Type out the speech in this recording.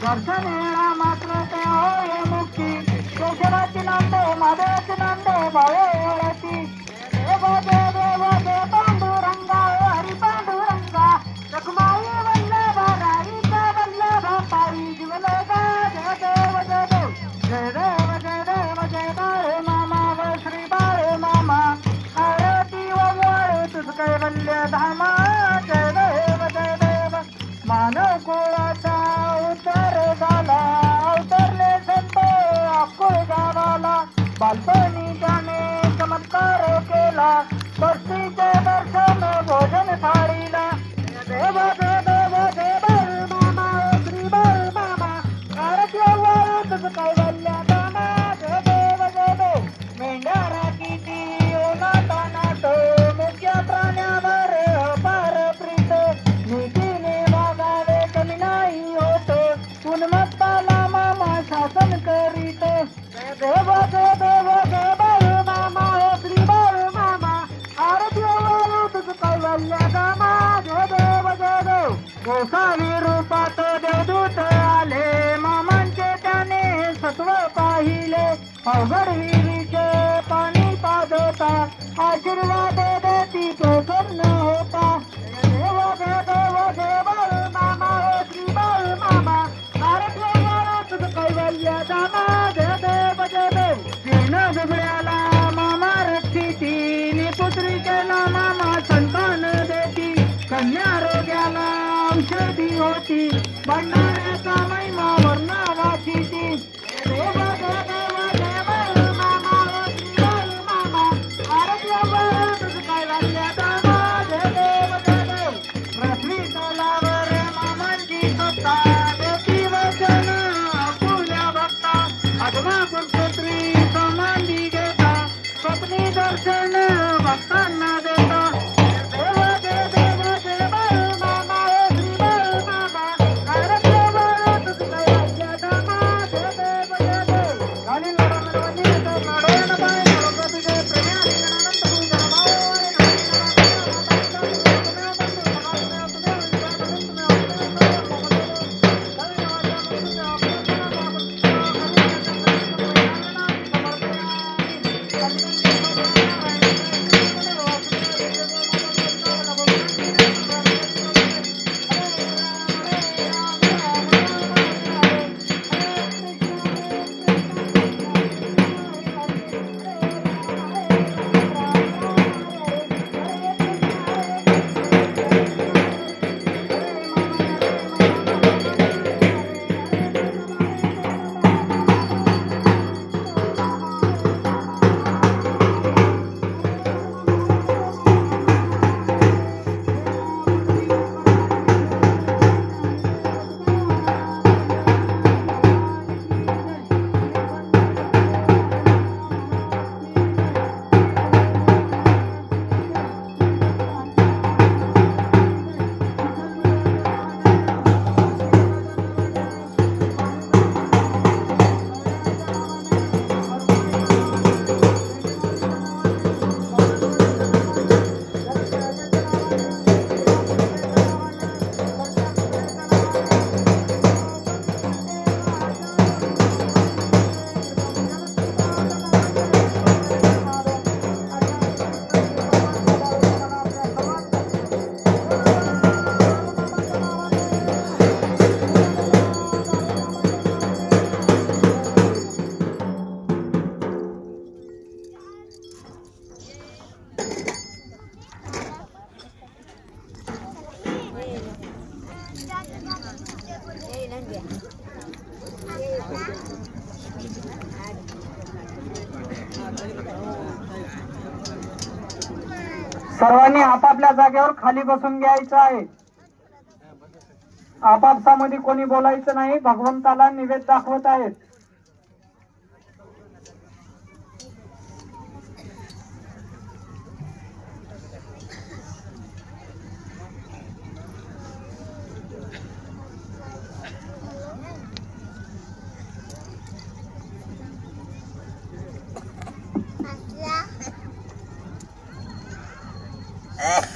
दर्शनेला मात्र ते होय मुक्ती केशवाची नांदे माधवाची नांदे भावे ओळखी देव देव देव पांडुरंगा हरी पांडुरंगा रखमाई वल्लभ राईचा वल्लभ पायी जीवले गा जय देव जय देव जय देव जय देव जय बाळे मामा व श्री बाळे मामा आरती व मोळे तुझ कैवल्य धामा जय देव जय देव मानव कुळाचा उतर झाला उतरले संत अक्कल गावाला बालपणी त्याने चमत्कार केला बस्तीचे दर्शन भोजन थाळीला देव जय देव जय बाळ मामा श्री बाळ मामा आरती व तुझ कैवल्य धामा जय देव जय देव मेंढ्या राखीची ओनाटा नाट मुख्य प्राण्यावर अपार प्रीत नीतीने वागावे कमी नाही होत उन्मत्ताला मामा शासन करीत जय देव जय देव जय बाळ मामा श्री बाळ मामा आरती व तुझ कैवल्य धामा जय देव जय देव गोसावी रूपात देवदूत आले मामांचे त्याने सत्व पाहिले अवघड विहिरीचे पाणी पाजता आशीर्वाद देती प्रसन्न होता देव जय देव जय बाळ मामा श्री बाळ मामा आरती व तुझ कैवल्य धामा जय देव जय देव जीर्ण दुबळ्याला मामा रक्षिती पुत्रीकेला मामा संतान देती कन्या रोग्याला औषधी होती भंडाऱ्याचा महिमा वर्णा वाचिती देव जय देव जय बाळ मामा श्री बाळ मामा आरती व तुझ कैवल्य धामा जय देव जय देव पृथ्वी तलावर मामांची सत्ता देती वचन आपुल्या भक्ता आत्मा पुत्री समाधी घेता स्वप्नी दर्शन भक्तांना देता देव जय देव जय बाळ मामा श्री बाळ मामा आरती व तुझ कैवल्य धामा जय देव जय देव खाली लढवणी लढवण पाय प्रभू जय प्रेमाने अनंत पूजन भाव सर्वांनी आपापल्या जागेवर खाली बसून घ्यायचं आहे। आपापसामध्ये कोणी बोलायचं नाही। भगवंताला निवेद दाखवत आहेत। Yeah.